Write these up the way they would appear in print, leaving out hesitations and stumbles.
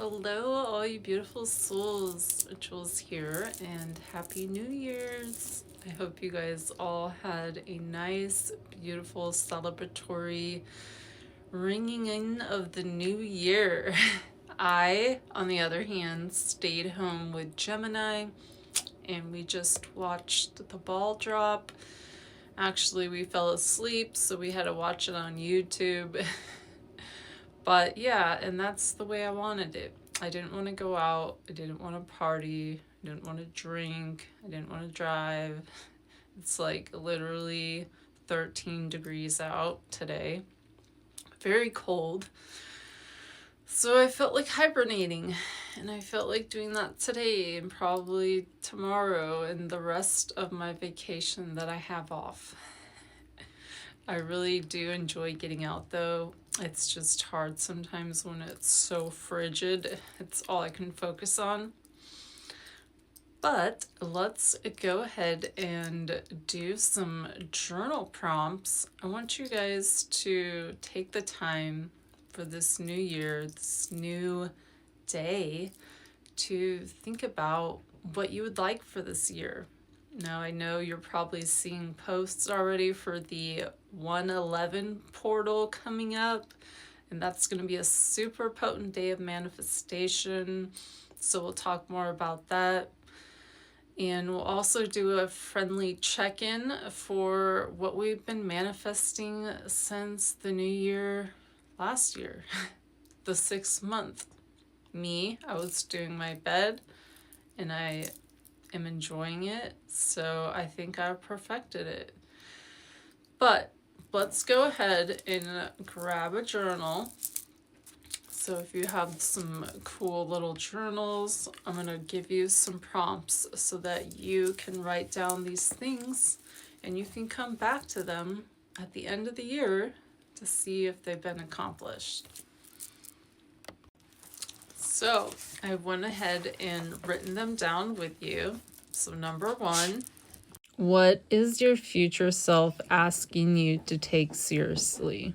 Hello, all you beautiful souls. Jules here, and Happy New Year's. I hope you guys all had a nice, beautiful, celebratory ringing in of the new year. I, on the other hand, stayed home with Gemini, and we just watched the ball drop. Actually, we fell asleep, so we had to watch it on YouTube. But yeah, and that's the way I wanted it. I didn't want to go out. I didn't want to party. I didn't want to drink. I didn't want to drive. It's like literally 13 degrees out today. Very cold. So I felt like hibernating, and I felt like doing that today and probably tomorrow and the rest of my vacation that I have off. I really do enjoy getting out though. It's just hard sometimes when it's so frigid. It's all I can focus on. But let's go ahead and do some journal prompts. I want you guys to take the time for this new year, this new day, to think about what you would like for this year. Now, I know you're probably seeing posts already for the 111 portal coming up, and that's going to be a super potent day of manifestation. So we'll talk more about that. And we'll also do a friendly check-in for what we've been manifesting since the new year last year, the 6th month. I was doing my bed, and I am enjoying it, so I think I perfected it. But let's go ahead and grab a journal. So if you have some cool little journals, I'm going to give you some prompts so that you can write down these things and you can come back to them at the end of the year to see if they've been accomplished. So I went ahead and written them down with you. So number 1, what is your future self asking you to take seriously?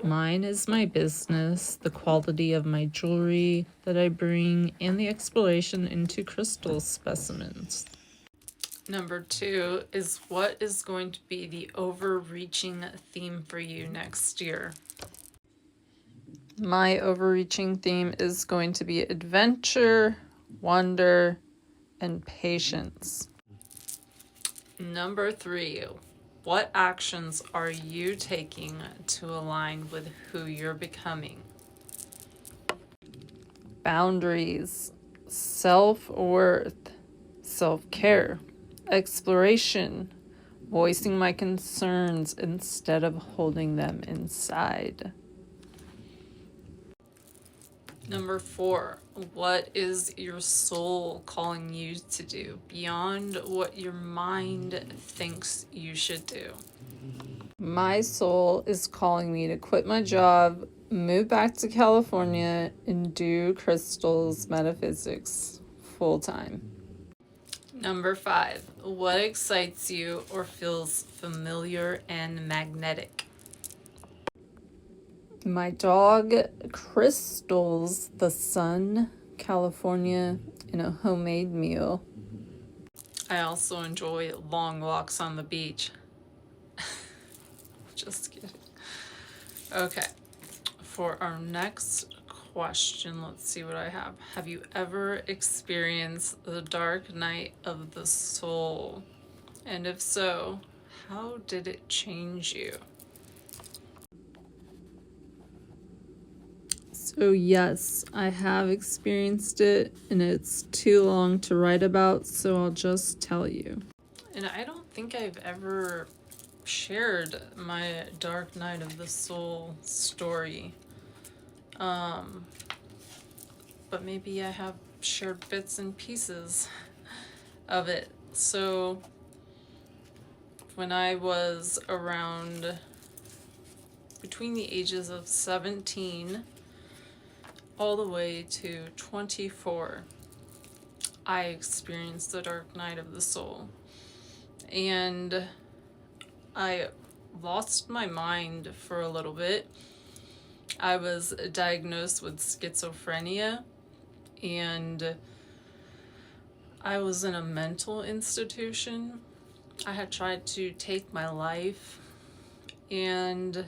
Mine is my business, the quality of my jewelry that I bring, and the exploration into crystal specimens. Number 2 is what is going to be the overreaching theme for you next year? My overreaching theme is going to be adventure, wonder, and patience. Number 3, what actions are you taking to align with who you're becoming? Boundaries, self-worth, self-care, exploration, voicing my concerns instead of holding them inside. Number 4, what is your soul calling you to do beyond what your mind thinks you should do? My soul is calling me to quit my job, move back to California, and do crystals metaphysics full time. Number 5, what excites you or feels familiar and magnetic? My dog Crystals, the sun, California, and a homemade meal. I also enjoy long walks on the beach. Just kidding. Okay, for our next question, let's see what I have. Have you ever experienced the dark night of the soul? And if so, how did it change you? So yes, I have experienced it, and it's too long to write about, so I'll just tell you. And I don't think I've ever shared my dark night of the soul story. But maybe I have shared bits and pieces of it. So when I was around between the ages of 17 all the way to 24, I experienced the dark night of the soul. And I lost my mind for a little bit. I was diagnosed with schizophrenia, and I was in a mental institution. I had tried to take my life, and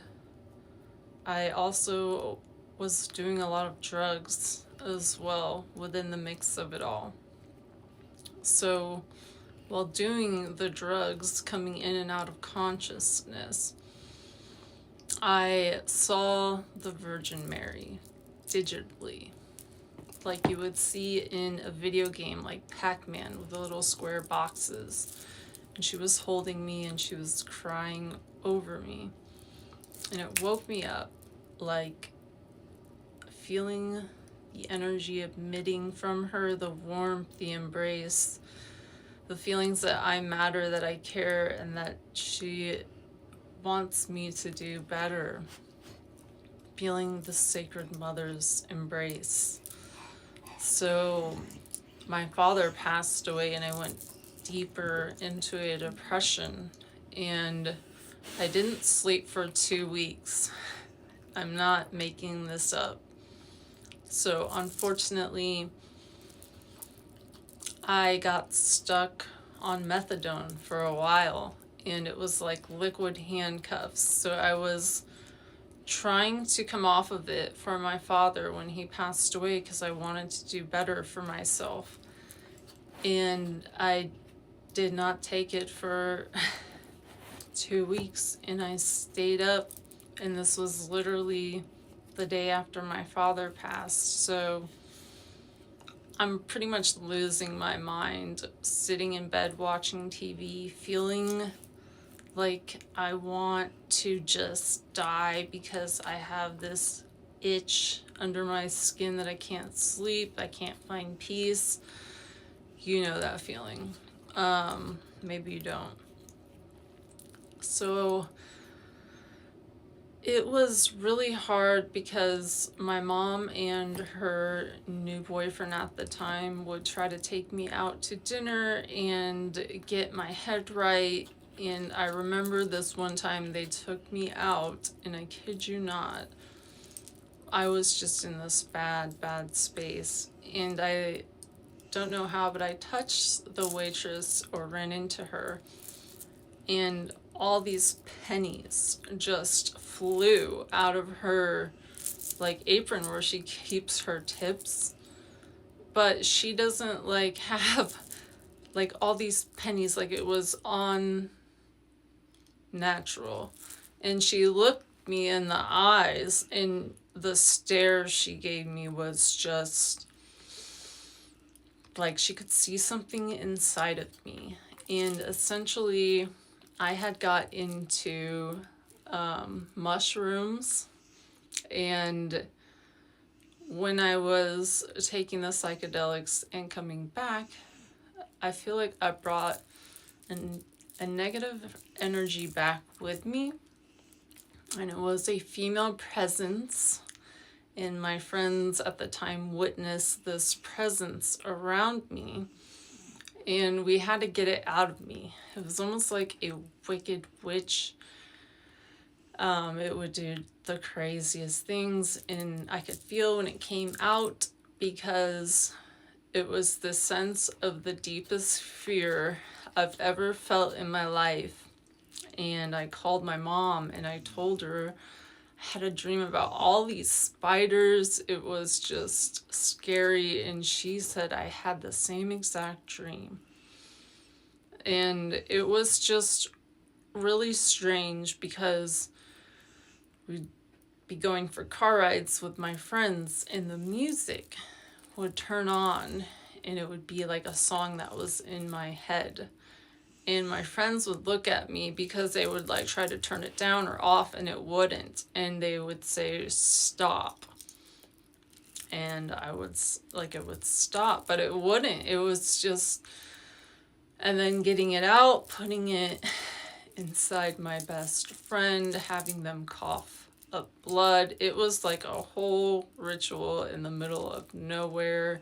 I also was doing a lot of drugs as well within the mix of it all. So while doing the drugs, coming in and out of consciousness, I saw the Virgin Mary digitally, like you would see in a video game like Pac-Man with the little square boxes. And she was holding me and she was crying over me. And it woke me up, like feeling the energy emitting from her, the warmth, the embrace, the feelings that I matter, that I care, and that she wants me to do better. Feeling the Sacred Mother's embrace. So my father passed away, and I went deeper into a depression, and I didn't sleep for 2 weeks. I'm not making this up. So unfortunately, I got stuck on methadone for a while, and it was like liquid handcuffs. So I was trying to come off of it for my father when he passed away, because I wanted to do better for myself. And I did not take it for 2 weeks, and I stayed up, and this was literally the day after my father passed. So I'm pretty much losing my mind, sitting in bed watching TV, feeling like I want to just die because I have this itch under my skin that I can't sleep, I can't find peace. You know that feeling. Maybe you don't. So it was really hard because my mom and her new boyfriend at the time would try to take me out to dinner and get my head right. And I remember this one time they took me out, and I kid you not, I was just in this bad space. And I don't know how, but I touched the waitress or ran into her, and all these pennies just flew out of her like apron where she keeps her tips. But she doesn't like have like all these pennies, like it was on natural. And she looked me in the eyes, and the stare she gave me was just like she could see something inside of me. And essentially I had got into mushrooms, and when I was taking the psychedelics and coming back, I feel like I brought a negative energy back with me, and it was a female presence, and my friends at the time witnessed this presence around me, and we had to get it out of me. It was almost like a wicked witch. It would do the craziest things, and I could feel when it came out, because it was the sense of the deepest fear I've ever felt in my life. And I called my mom and I told her I had a dream about all these spiders. It was just scary, and she said I had the same exact dream. And it was just really strange, because we'd be going for car rides with my friends, and the music would turn on, and it would be like a song that was in my head. And my friends would look at me, because they would like try to turn it down or off, and it wouldn't. And they would say, stop. And I would, like, it would stop, but it wouldn't. It was just, and then getting it out, putting it inside my best friend, having them cough up blood. It was like a whole ritual in the middle of nowhere.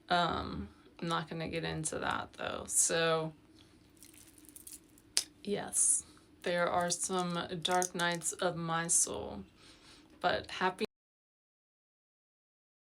I'm not going to get into that though. So yes, there are some dark nights of my soul. But happy